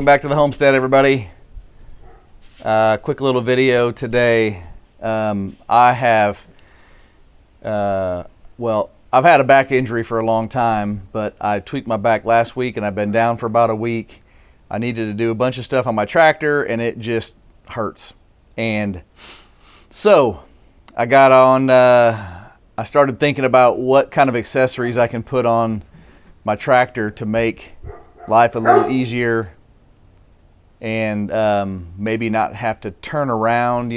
Welcome back to the homestead, everybody. Quick little video today. I've had a back injury for a long time, but I tweaked my back last week and I've been down for about a week. I needed to do a bunch of stuff on my tractor and it just hurts. And so I got on, I started thinking about what kind of accessories I can put on my tractor to make life a little easier and maybe not have to turn around,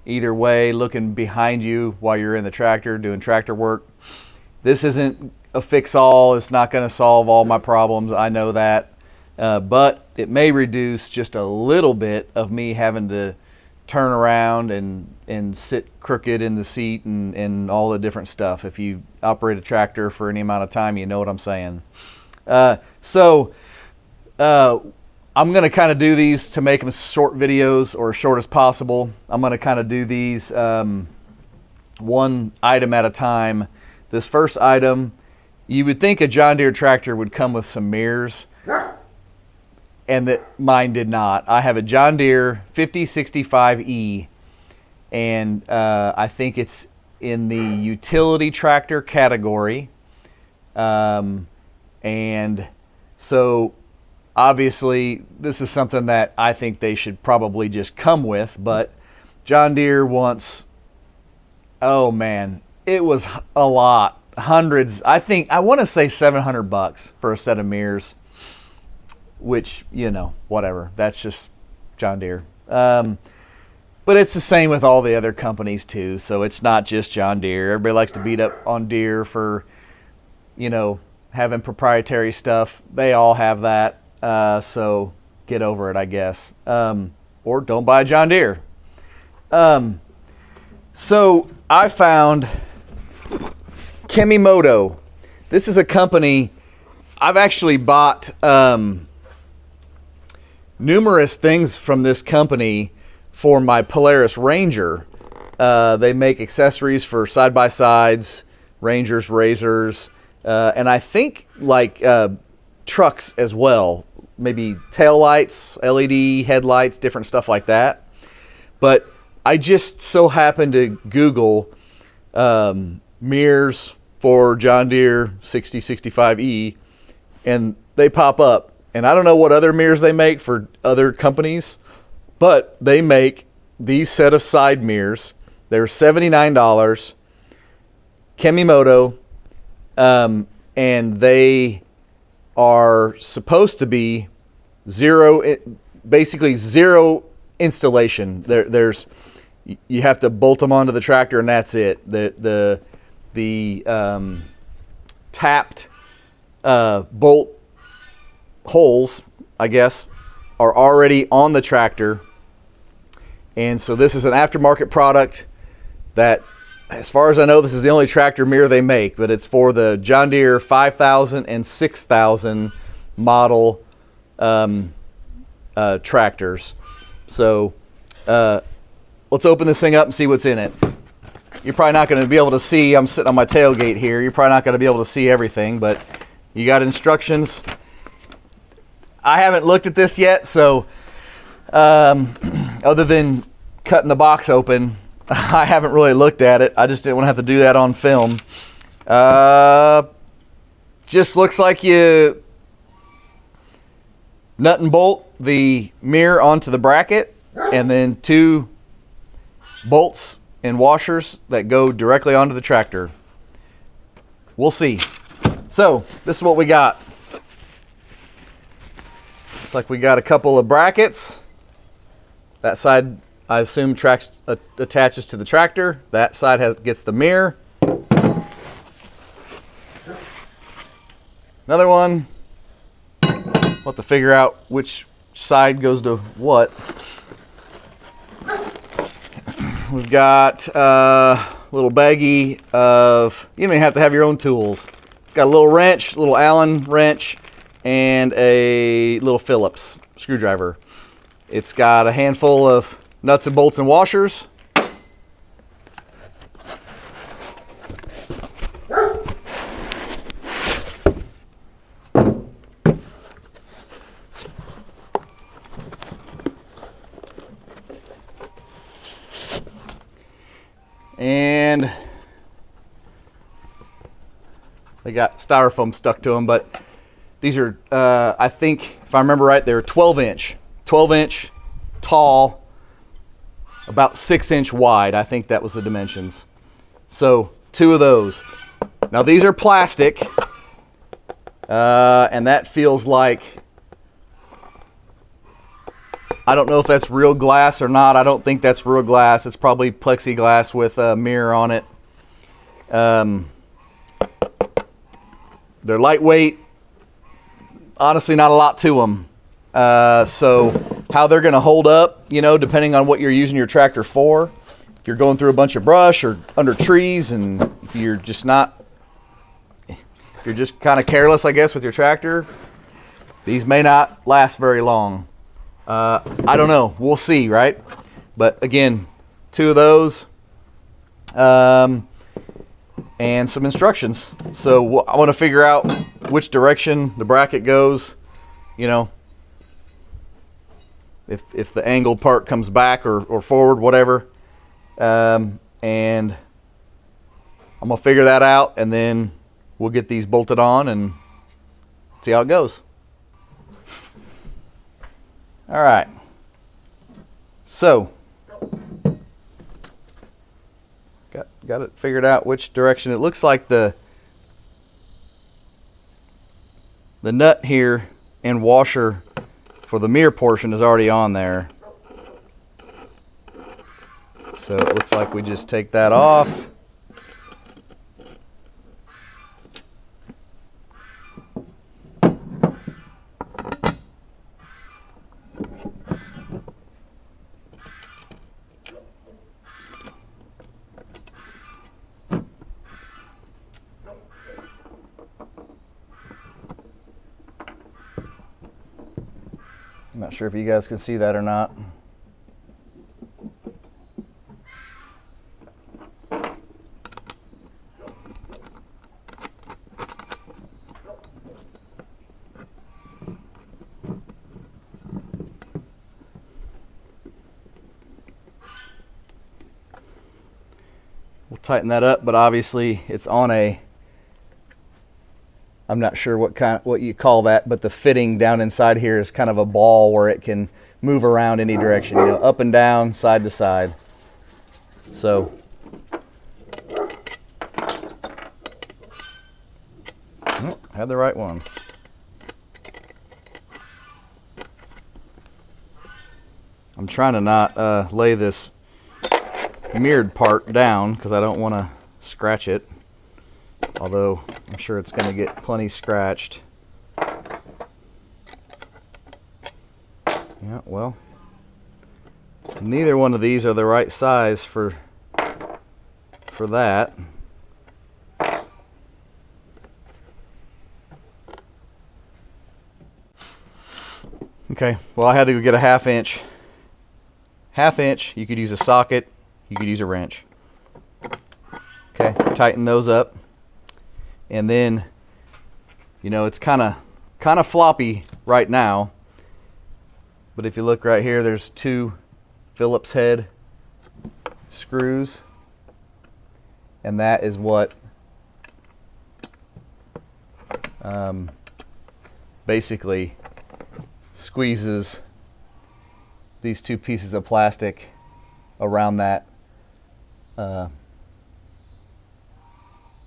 either way, looking behind you while you're in the tractor doing tractor work. This isn't a fix-all. It's not going to solve all my problems. I know that. But it may reduce just a little bit of me having to turn around and sit crooked in the seat and all the different stuff. If you operate a tractor for any amount of time, you know what I'm saying. I'm going to kind of do these to make them short videos or as short as possible. I'm going to kind of do these one item at a time. This first item, you would think a John Deere tractor would come with some mirrors, and that mine did not. I have a John Deere 5065e, and I think it's in the utility tractor category. And so obviously this is something that I think they should probably just come with, but John Deere wants, oh man, it was a lot, hundreds. I want to say $700 for a set of mirrors, which, whatever. That's just John Deere. But it's the same with all the other companies too. So it's not just John Deere. Everybody likes to beat up on Deere for, having proprietary stuff. They all have that. So get over it, I guess. Or don't buy John Deere. So I found KemiMoto. This is a company. I've actually bought numerous things from this company for my Polaris Ranger. They make accessories for side-by-sides, Rangers, Razors, and I think trucks as well. Maybe tail lights, LED headlights, different stuff like that. But I just so happened to Google mirrors for John Deere 5065e, and they pop up. And I don't know what other mirrors they make for other companies, but they make these set of side mirrors. They're $79, KemiMoto, and they are supposed to be basically zero installation. You have to bolt them onto the tractor and that's it. The tapped bolt holes, I guess, are already on the tractor. And so this is an aftermarket product that, as far as I know, this is the only tractor mirror they make, but it's for the John Deere 5000 and 6000 model tractors. So let's open this thing up and see what's in it. You're probably not going to be able to see. I'm sitting on my tailgate here. You're probably not going to be able to see everything, but you got instructions. I haven't looked at this yet, so other than cutting the box open, I haven't really looked at it. I just didn't want to have to do that on film. Just looks like you nut and bolt the mirror onto the bracket, and then 2 bolts and washers that go directly onto the tractor. We'll see. So this is what we got. Looks like we got a couple of brackets. That side, I assume, attaches to the tractor. That side gets the mirror. Another one. We'll have to figure out which side goes to what. We've got a little baggie of, you don't even have to have your own tools. It's got a little wrench, a little Allen wrench, and a little Phillips screwdriver. It's got a handful of nuts and bolts and washers. and they got styrofoam stuck to them, but these are, I think, if I remember right, they're 12-inch tall, about 6-inch wide. I think that was the dimensions. So 2 of those. Now these are plastic, and that feels like, I don't know if that's real glass or not. I don't think that's real glass. It's probably plexiglass with a mirror on it. They're lightweight. Honestly, not a lot to them. So how they're going to hold up, you know, depending on what you're using your tractor for. If you're going through a bunch of brush or under trees, and if you're just kind of careless, I guess, with your tractor, these may not last very long. I don't know. We'll see, right? But again, 2 of those, and some instructions. So I want to figure out which direction the bracket goes, you know, if the angled part comes back or forward, whatever. And I'm going to figure that out, and then we'll get these bolted on and see how it goes. All right. So got it figured out which direction. It looks like the nut here and washer for the mirror portion is already on there. So it looks like we just take that off. I'm not sure if you guys can see that or not. We'll tighten that up, but obviously it's on a, I'm not sure what you call that, but the fitting down inside here is kind of a ball where it can move around any direction, you know, up and down, side to side. So had the right one. I'm trying to not lay this mirrored part down because I don't want to scratch it, although I'm sure it's going to get plenty scratched. Yeah, well, neither one of these are the right size for that. Okay, well, I had to go get a half inch. You could use a socket, you could use a wrench. Okay, tighten those up. And then, you know, it's kind of floppy right now. But if you look right here, there's 2 Phillips head screws. And that is what basically squeezes these 2 pieces of plastic around that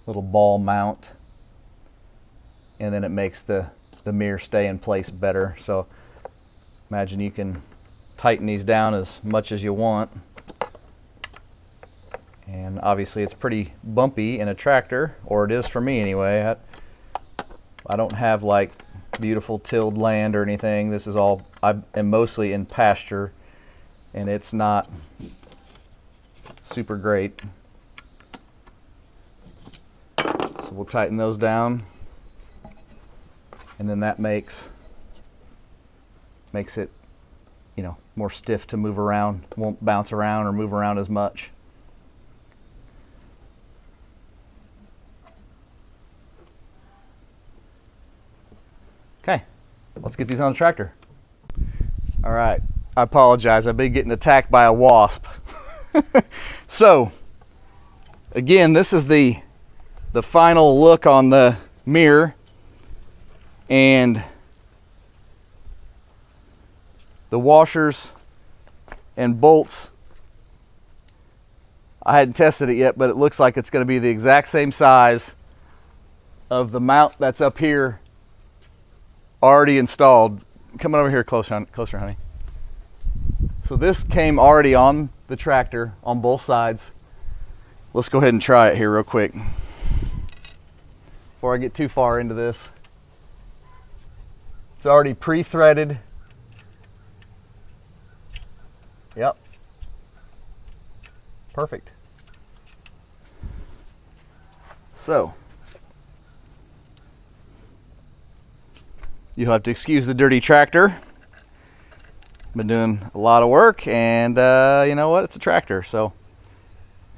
little ball mount, and then it makes the mirror stay in place better. So imagine you can tighten these down as much as you want, and obviously it's pretty bumpy in a tractor, or it is for me anyway. I don't have like beautiful tilled land or anything. This is all, I am mostly in pasture, and it's not super great. So we'll tighten those down, and then that makes it, you know, more stiff to move around. Won't bounce around or move around as much. Okay, let's get these on the tractor. All right, I apologize. I've been getting attacked by a wasp. So again, this is the final look on the mirror, and the washers and bolts, I hadn't tested it yet, but it looks like it's going to be the exact same size of the mount that's up here already installed. Coming over here closer, honey. So this came already on the tractor on both sides. Let's go ahead and try it here real quick before I get too far into this. It's already pre-threaded. Yep. Perfect. So, you'll have to excuse the dirty tractor. Been doing a lot of work, and you know what? It's a tractor, so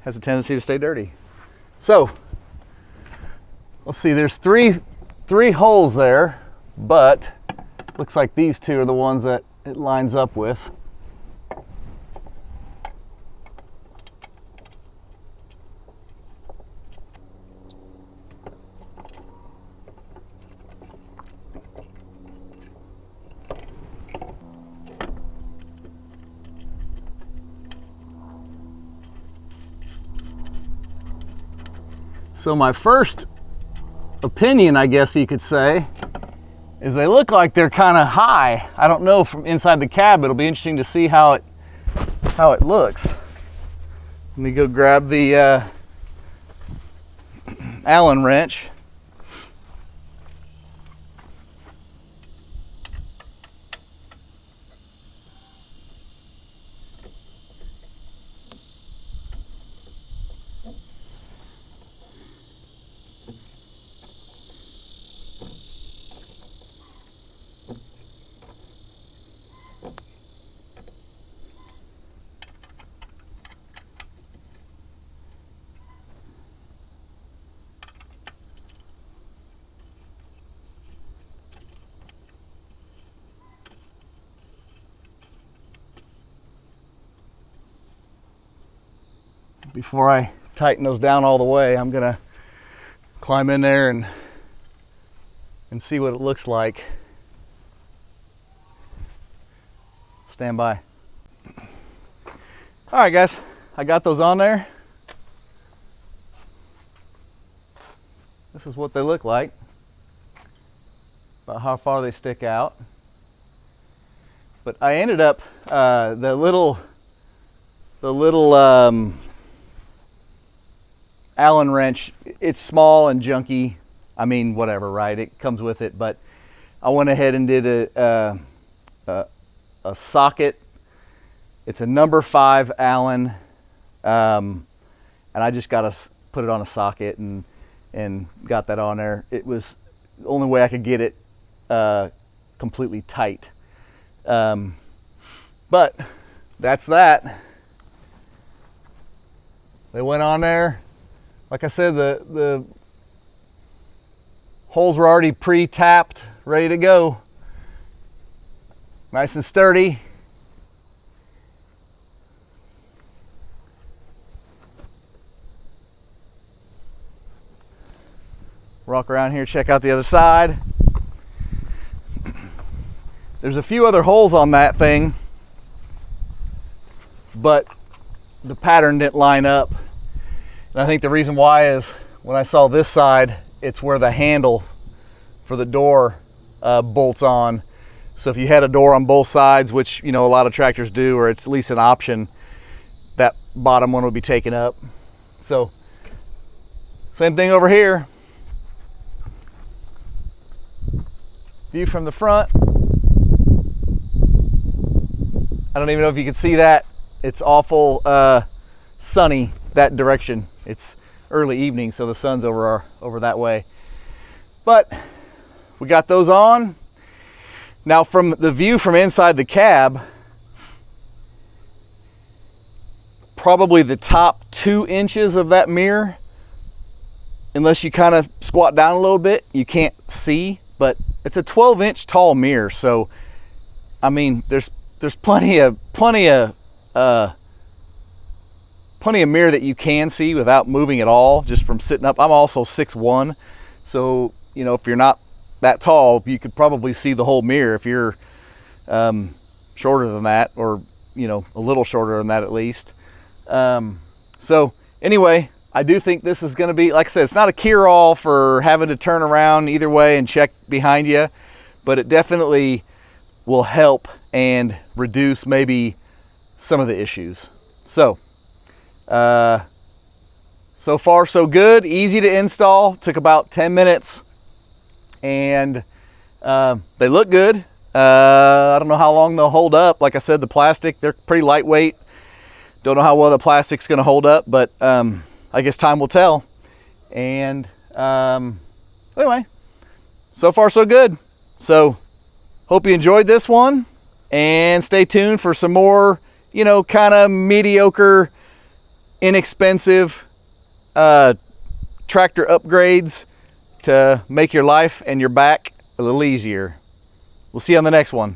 has a tendency to stay dirty. So, let's see. There's three holes there, but looks like these two are the ones that it lines up with. So my first opinion, I guess you could say, is they look like they're kind of high. I don't know from inside the cab. It'll be interesting to see how it looks. Let me go grab the Allen wrench. Before I tighten those down all the way, I'm gonna climb in there and see what it looks like. Stand by. All right, guys, I got those on there. This is what they look like, about how far they stick out. But I ended up the little Allen wrench, it's small and junky. I mean, whatever, right? It comes with it, but I went ahead and did a socket. It's a number 5 Allen, and I just got to put it on a socket and got that on there. It was the only way I could get it completely tight. But that's that. They went on there. Like I said, the holes were already pre-tapped, ready to go. Nice and sturdy. Walk around here, check out the other side. There's a few other holes on that thing, but the pattern didn't line up. And I think the reason why is when I saw this side, it's where the handle for the door bolts on. So if you had a door on both sides, which you know a lot of tractors do, or it's at least an option, that bottom one would be taken up. So same thing over here. View from the front. I don't even know if you can see that. It's awful sunny that direction. It's early evening, so the sun's over that way. But we got those on. Now from the view from inside the cab, probably the top 2 inches of that mirror, unless you kind of squat down a little bit, you can't see, but it's a 12-inch tall mirror. So, I mean, there's plenty of plenty of mirror that you can see without moving at all, just from sitting up. I'm also 6'1", so you know, if you're not that tall, you could probably see the whole mirror. If you're shorter than that, or you know, a little shorter than that at least. So anyway, I do think this is going to be, like I said, it's not a cure-all for having to turn around either way and check behind you, but it definitely will help and reduce maybe some of the issues. So so far so good, easy to install, took about 10 minutes, and they look good. I don't know how long they'll hold up. Like I said, the plastic, they're pretty lightweight. Don't know how well the plastic's going to hold up, but I guess time will tell. And anyway, so far so good. So hope you enjoyed this one, and stay tuned for some more, you know, kind of mediocre, inexpensive tractor upgrades to make your life and your back a little easier. We'll see you on the next one.